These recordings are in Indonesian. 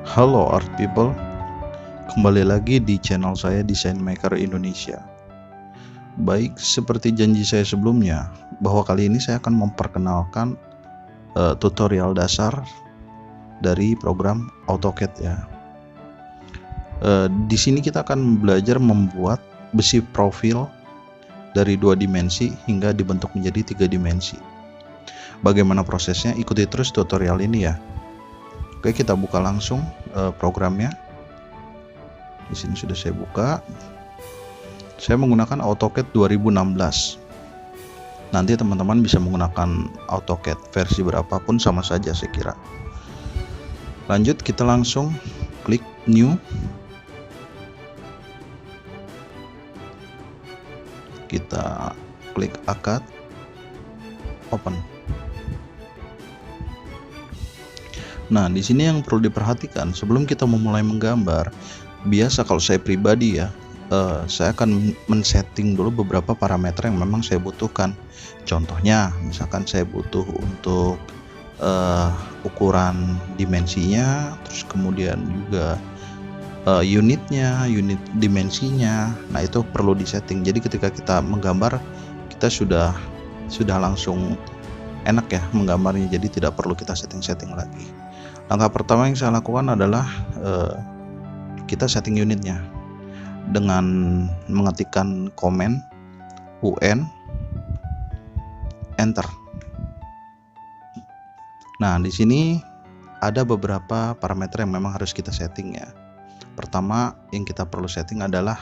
Halo art people, kembali lagi di channel saya Design Maker Indonesia. Baik, seperti janji saya sebelumnya, bahwa kali ini saya akan memperkenalkan tutorial dasar dari program AutoCAD ya. Di sini kita akan belajar membuat besi profil dari 2 dimensi hingga dibentuk menjadi 3 dimensi. Bagaimana prosesnya? Ikuti terus tutorial ini ya. Oke, kita buka langsung programnya. Di sini sudah saya buka. Saya menggunakan AutoCAD 2016. Nanti teman-teman bisa menggunakan AutoCAD versi berapapun sama saja saya kira. Lanjut, kita langsung klik New. Kita klik Akad, Open. Nah, di sini yang perlu diperhatikan sebelum kita memulai menggambar, biasa kalau saya pribadi ya, saya akan men-setting dulu beberapa parameter yang memang saya butuhkan. Contohnya, misalkan saya butuh untuk ukuran dimensinya, terus kemudian juga unit dimensinya. Nah, itu perlu disetting. Jadi ketika kita menggambar, kita sudah langsung enak ya menggambarnya, jadi tidak perlu kita setting lagi. Langkah pertama yang saya lakukan adalah kita setting unitnya dengan mengetikkan komen UN enter. Nah, di sini ada beberapa parameter yang memang harus kita setting ya. Pertama yang kita perlu setting adalah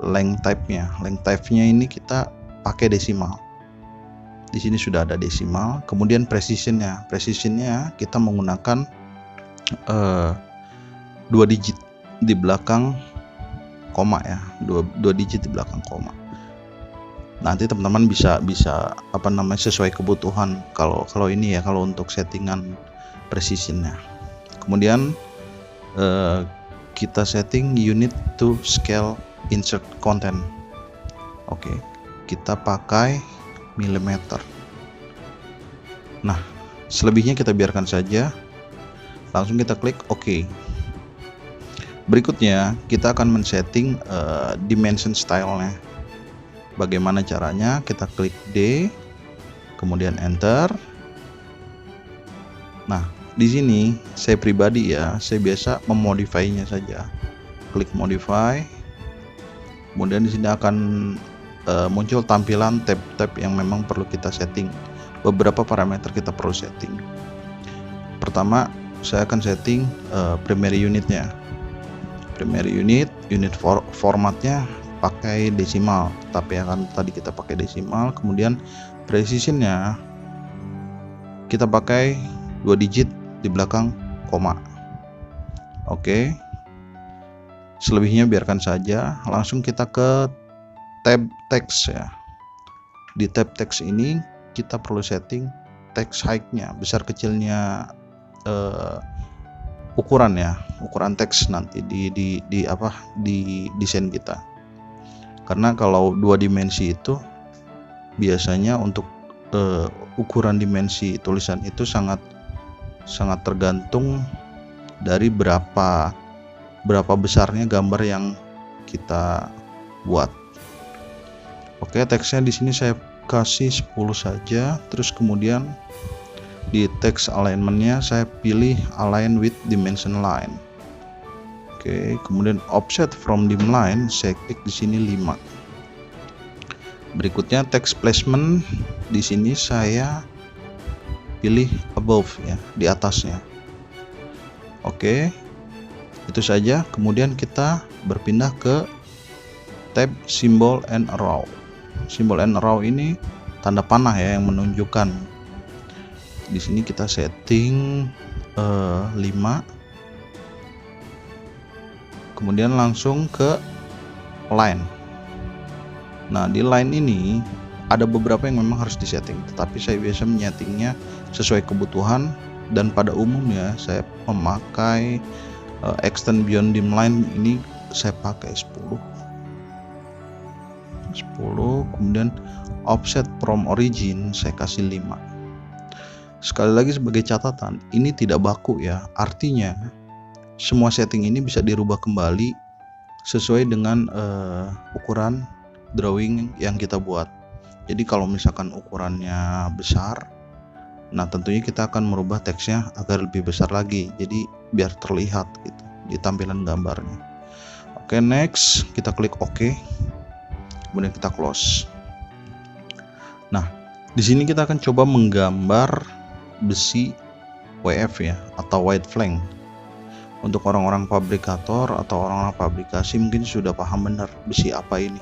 length type-nya. Length type-nya ini kita pakai desimal. Di sini sudah ada desimal. Kemudian precision-nya kita menggunakan 2 digit di belakang koma ya, 2 digit di belakang koma. Nanti teman-teman bisa sesuai kebutuhan kalau ini ya, kalau untuk settingan precision-nya. Kemudian kita setting unit to scale insert content. Oke, kita pakai milimeter. Nah, selebihnya kita biarkan saja. Langsung kita klik OK. Berikutnya kita akan men-setting dimension style-nya. Bagaimana caranya? Kita klik D, kemudian enter. Nah, di sini saya pribadi ya, saya biasa memodify-nya saja. Klik modify. Kemudian di sini akan muncul tampilan tab-tab yang memang perlu kita setting. Beberapa parameter kita perlu setting. Pertama, saya akan setting primary unitnya. Primary unit formatnya pakai desimal, tapi akan tadi kita pakai desimal. Kemudian precisionnya kita pakai 2 digit di belakang koma. Oke, selebihnya biarkan saja. Langsung kita ke tab text ya. Di tab text ini kita perlu setting text height-nya, besar kecilnya ukuran teks nanti di desain kita. Karena kalau 2 dimensi itu biasanya untuk ukuran dimensi tulisan itu sangat tergantung dari berapa besarnya gambar yang kita buat. Oke, teksnya di sini saya kasih 10 saja. Terus kemudian di text alignment-nya saya pilih align with dimension line. Oke, kemudian offset from dim line saya klik di sini 5. Berikutnya text placement, di sini saya pilih above ya, di atasnya. Oke, itu saja. Kemudian kita berpindah ke tab symbol and arrow. Symbol and arrow ini tanda panah ya yang menunjukkan. Di sini kita setting 5. Kemudian langsung ke line. Nah, di line ini ada beberapa yang memang harus disetting, tetapi saya biasa menyetingnya sesuai kebutuhan, dan pada umumnya saya memakai extend beyond dim line ini saya pakai 10. Kemudian offset from origin saya kasih 5. Sekali lagi sebagai catatan, ini tidak baku ya. Artinya semua setting ini bisa dirubah kembali sesuai dengan ukuran drawing yang kita buat. Jadi kalau misalkan ukurannya besar, nah tentunya kita akan merubah teksnya agar lebih besar lagi, jadi biar terlihat gitu di tampilan gambarnya. Oke, next kita klik OK, kemudian kita close. Nah, di sini kita akan coba menggambar besi WF ya, atau white flank. Untuk orang-orang fabrikator atau orang-orang fabrikasi mungkin sudah paham benar besi apa ini.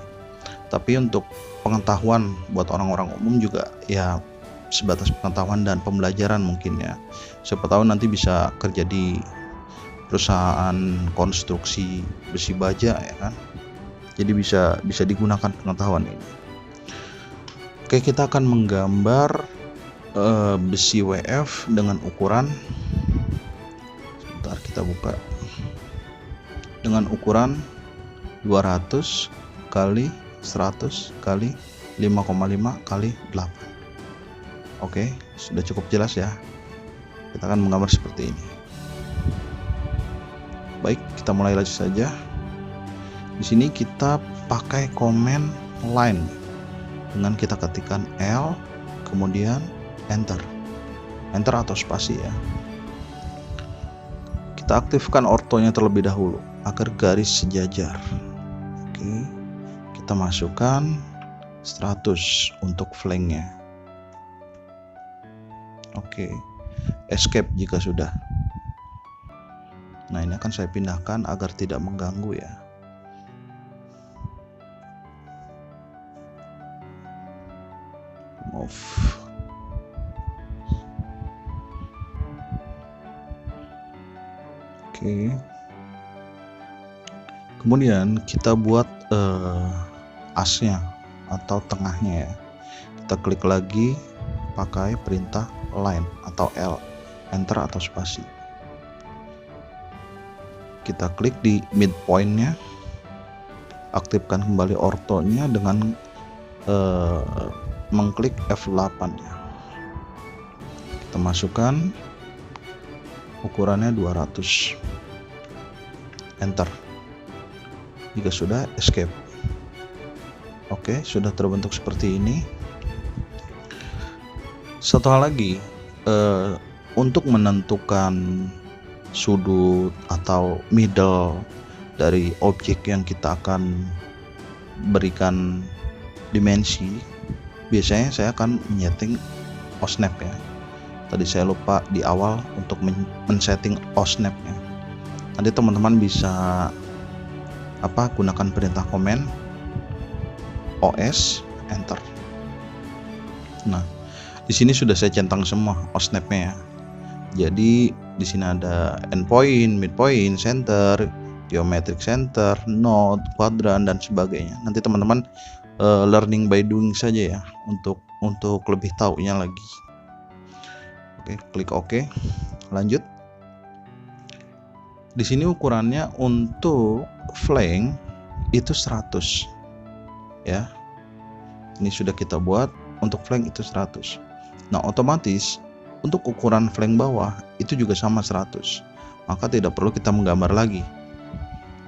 Tapi untuk pengetahuan buat orang-orang umum juga ya sebatas pengetahuan dan pembelajaran mungkin ya. Siapa tahu nanti bisa kerja di perusahaan konstruksi besi baja ya kan. Jadi bisa digunakan pengetahuan ini. Oke, kita akan menggambar besi WF dengan ukuran, sebentar kita buka, dengan ukuran 200 kali 100 kali 5,5 kali 8. Oke, sudah cukup jelas ya. Kita akan menggambar seperti ini. Baik, kita mulai lagi saja. Di sini kita pakai komen line dengan kita ketikkan L kemudian enter atau spasi ya. Kita aktifkan ortonya terlebih dahulu agar garis sejajar. Oke, kita masukkan 100 untuk flanknya. Oke, escape jika sudah. Nah, ini akan saya pindahkan agar tidak mengganggu ya. Move. Oke. Kemudian kita buat asnya atau tengahnya ya. Kita klik lagi pakai perintah line atau L, enter atau spasi. Kita klik di midpointnya, aktifkan kembali ortonya dengan mengklik F8 ya. Kita masukkan ukurannya 200, enter. Jika sudah, escape. Oke, sudah terbentuk seperti ini. Satu hal lagi, untuk menentukan sudut atau middle dari objek yang kita akan berikan dimensi, biasanya saya akan menyeting OSNAP ya. Tadi saya lupa di awal untuk men-setting OSNAP-nya. Nanti teman-teman bisa gunakan perintah komen OS enter. Nah, di sini sudah saya centang semua OSNAP-nya ya. Jadi di sini ada endpoint, midpoint, center, geometric center, node, kuadran dan sebagainya. Nanti teman-teman learning by doing saja ya untuk lebih tahunya lagi. Oke, klik OK. Lanjut. Di sini ukurannya untuk flank itu 100 ya. Ini sudah kita buat, untuk flank itu 100. Nah, otomatis untuk ukuran flank bawah itu juga sama 100. Maka tidak perlu kita menggambar lagi.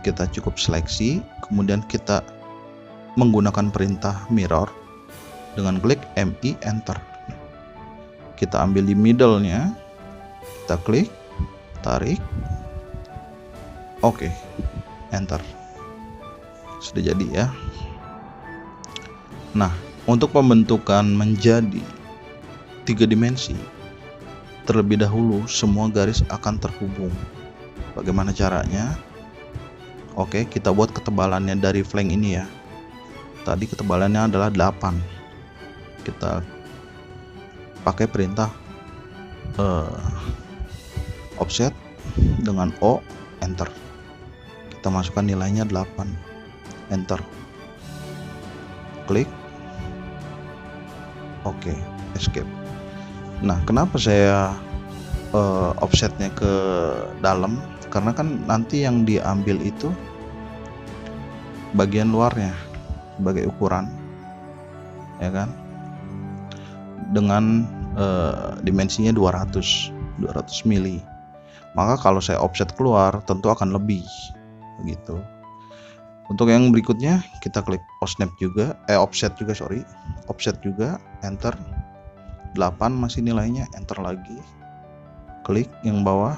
Kita cukup seleksi, kemudian kita menggunakan perintah mirror dengan klik MI enter. Kita ambil di middle-nya, kita klik, tarik, oke, enter. Sudah jadi ya. Nah, untuk pembentukan menjadi 3 dimensi, terlebih dahulu semua garis akan terhubung. Bagaimana caranya? Oke, kita buat ketebalannya dari flank ini ya. Tadi ketebalannya adalah 8. Kita pakai perintah offset dengan O, enter. Kita masukkan nilainya 8, enter. Klik, oke, escape. Nah, kenapa saya offsetnya ke dalam? Karena kan nanti yang diambil itu bagian luarnya sebagai ukuran, ya kan? Dengan dimensinya 200 mili. Maka kalau saya offset keluar tentu akan lebih begitu. Untuk yang berikutnya kita klik offset juga, offset juga, enter. 8 masih nilainya, enter lagi. Klik yang bawah.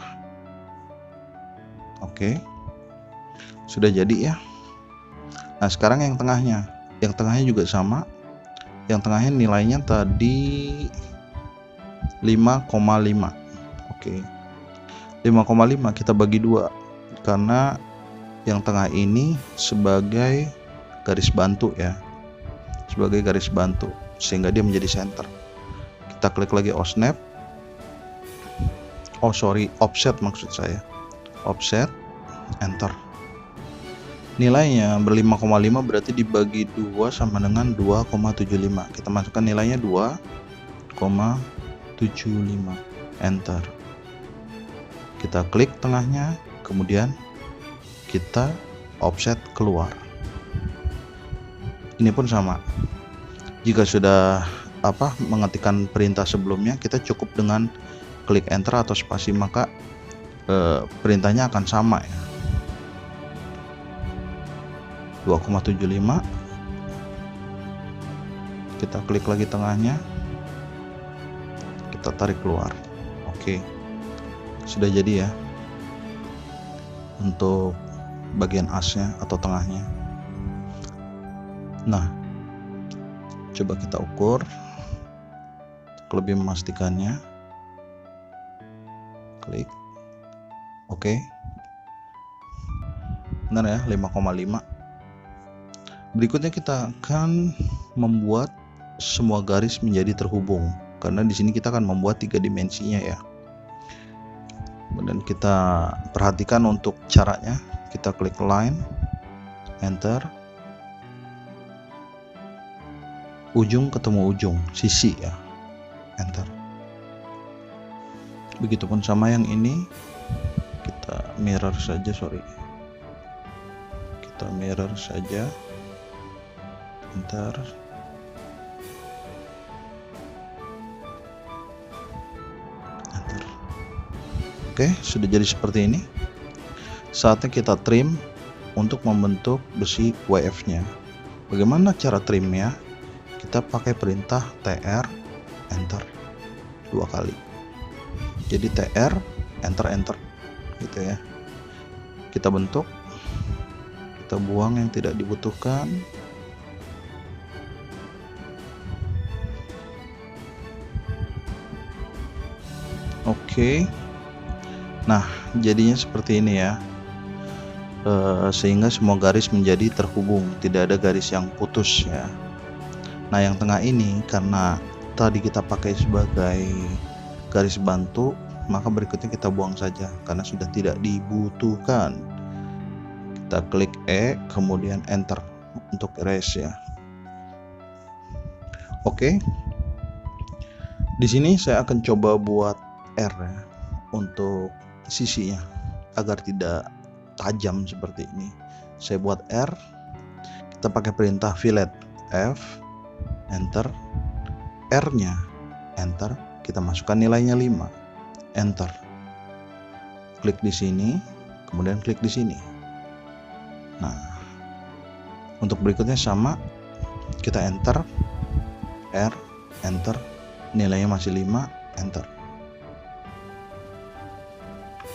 Oke. Sudah jadi ya. Nah, sekarang yang tengahnya. Yang tengahnya juga sama. Yang tengahnya nilainya tadi 5,5. Oke. 5,5 kita bagi 2 karena yang tengah ini sebagai garis bantu ya, sebagai garis bantu sehingga dia menjadi center. Kita klik lagi offset maksud saya, offset, enter. Nilainya ber-5,5 berarti dibagi 2 sama dengan 2,75. Kita masukkan nilainya 2,75, enter. Kita klik tengahnya, kemudian kita offset keluar. Ini pun sama. Jika sudah mengetikkan perintah sebelumnya, kita cukup dengan klik enter atau spasi, maka perintahnya akan sama ya. 2,75. Kita klik lagi tengahnya, kita tarik keluar. Oke. Sudah jadi ya untuk bagian asnya atau tengahnya. Nah, coba kita ukur untuk lebih memastikannya. Klik oke. Benar ya, 5,5. Berikutnya kita akan membuat semua garis menjadi terhubung, karena di sini kita akan membuat 3 dimensinya ya. Kemudian kita perhatikan untuk caranya. Kita klik line, enter, ujung ketemu ujung, sisi ya, enter. Begitupun sama yang ini, kita mirror saja, kita mirror saja, enter. Enter. Oke, sudah jadi seperti ini. Saatnya kita trim untuk membentuk besi WF-nya. Bagaimana cara trimnya? Kita pakai perintah TR, enter 2 kali. Jadi TR, enter gitu ya. Kita bentuk, kita buang yang tidak dibutuhkan. Oke. Nah, jadinya seperti ini ya. Sehingga semua garis menjadi terhubung, tidak ada garis yang putus ya. Nah, yang tengah ini karena tadi kita pakai sebagai garis bantu, maka berikutnya kita buang saja karena sudah tidak dibutuhkan. Kita klik E, kemudian enter untuk erase ya. Oke. Di sini saya akan coba buat R ya, untuk sisinya agar tidak tajam seperti ini. Saya buat R, kita pakai perintah fillet, F, enter, R-nya, enter, kita masukkan nilainya 5, enter. Klik di sini, kemudian klik di sini. Nah, untuk berikutnya sama, kita enter, R, enter, nilainya masih 5, enter.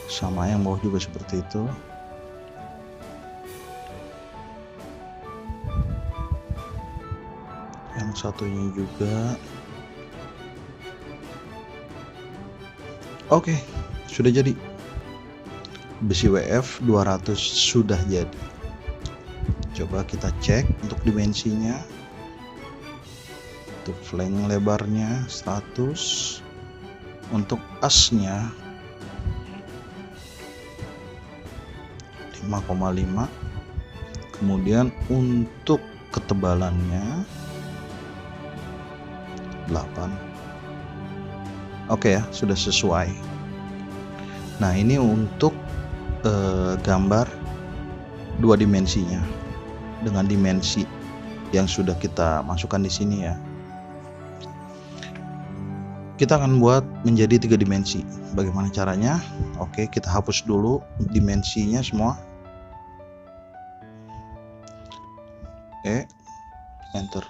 Sama yang bawah juga seperti itu. Yang satunya juga. Oke, sudah jadi. Besi WF 200 sudah jadi. Coba kita cek untuk dimensinya. Untuk flank lebarnya 100. Untuk asnya 5,5. Kemudian untuk ketebalannya 8. Oke ya, sudah sesuai. Nah, ini untuk gambar 2 dimensinya dengan dimensi yang sudah kita masukkan di sini ya. kita akan buat menjadi 3 dimensi. Bagaimana caranya? Oke, kita hapus dulu dimensinya semua. Enter.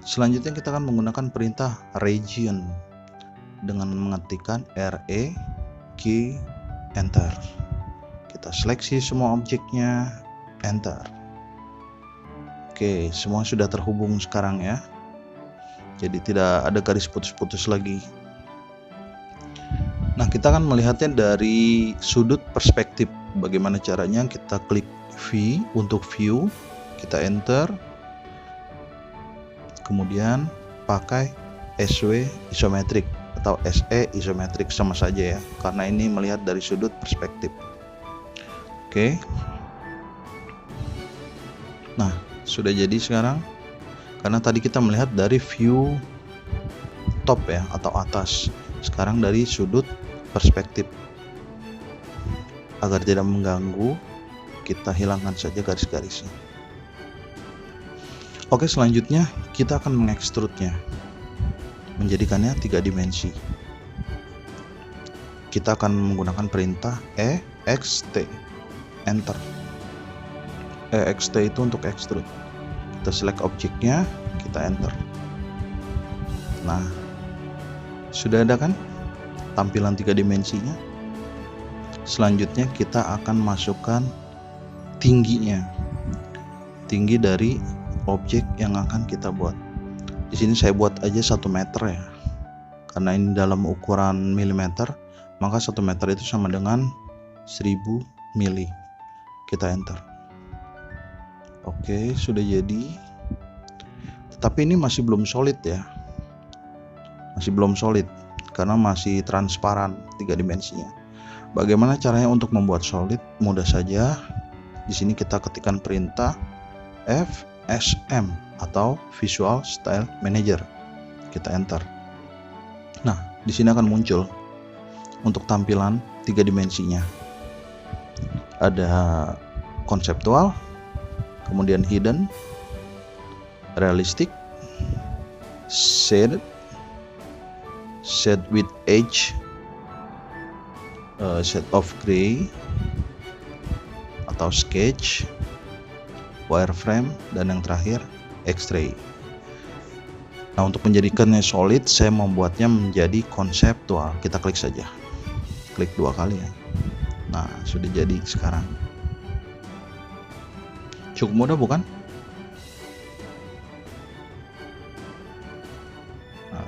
Selanjutnya kita akan menggunakan perintah region dengan mengetikkan RE enter. Kita seleksi semua objeknya, enter. Oke, semua sudah terhubung sekarang ya. Jadi tidak ada garis putus-putus lagi. Nah, kita akan melihatnya dari sudut perspektif. Bagaimana caranya? Kita klik V untuk view, kita enter. Kemudian pakai SW isometrik atau SE isometrik, sama saja ya, karena ini melihat dari sudut perspektif. Oke. Nah, sudah jadi sekarang. Karena tadi kita melihat dari view top ya, atau atas. Sekarang dari sudut perspektif. Agar tidak mengganggu, kita hilangkan saja garis-garisnya. Oke, selanjutnya kita akan mengekstrudnya, menjadikannya 3 dimensi. Kita akan menggunakan perintah EXT, enter. EXT itu untuk extrude. Kita select objeknya, kita enter. Nah, sudah ada kan tampilan 3 dimensinya. Selanjutnya kita akan masukkan tingginya, tinggi dari objek yang akan kita buat. Di sini saya buat aja 1 meter ya, karena ini dalam ukuran milimeter, maka 1 meter itu sama dengan 1000 mili. Kita enter. Oke, sudah jadi. Tetapi ini masih belum solid ya, masih belum solid karena masih transparan 3 dimensinya. Bagaimana caranya untuk membuat solid? Mudah saja. Di sini kita ketikkan perintah FSM atau Visual Style Manager. Kita enter. Nah, di sini akan muncul untuk tampilan 3 dimensinya. Ada konseptual, kemudian hidden, realistic, shade with edge, shade of gray atau sketch, wireframe, dan yang terakhir X-ray. Nah, untuk menjadikannya solid, saya membuatnya menjadi konseptual. Kita klik saja, klik 2 kali ya. Nah, sudah jadi sekarang. Cukup mudah bukan? Nah,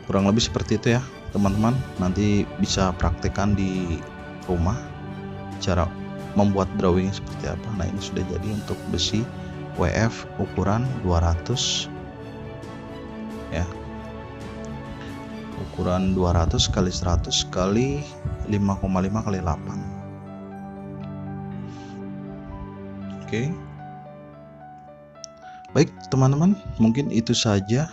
kurang lebih seperti itu ya teman-teman. Nanti bisa praktekkan di rumah cara membuat drawing seperti apa. Nah, ini sudah jadi untuk besi WF ukuran 200 ya, ukuran 200 kali 100 kali 5,5 kali 8. Oke. Baik teman-teman, mungkin itu saja,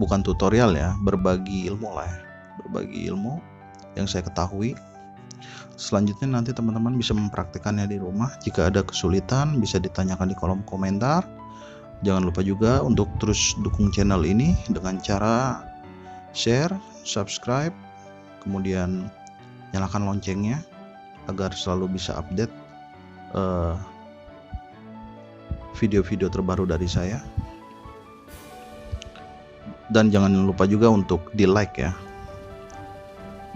bukan tutorial ya, berbagi ilmu lah ya, berbagi ilmu yang saya ketahui. Selanjutnya nanti teman-teman bisa mempraktikkannya di rumah. Jika ada kesulitan bisa ditanyakan di kolom komentar. Jangan lupa juga untuk terus dukung channel ini dengan cara share, subscribe, kemudian nyalakan loncengnya agar selalu bisa update video-video terbaru dari saya. Dan jangan lupa juga untuk di like ya.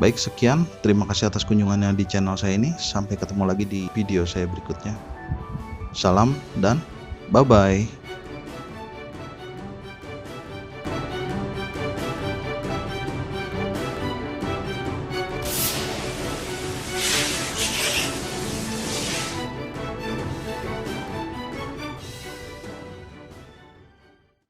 Baik, sekian, terima kasih atas kunjungannya di channel saya ini. Sampai ketemu lagi di video saya berikutnya. Salam dan bye bye.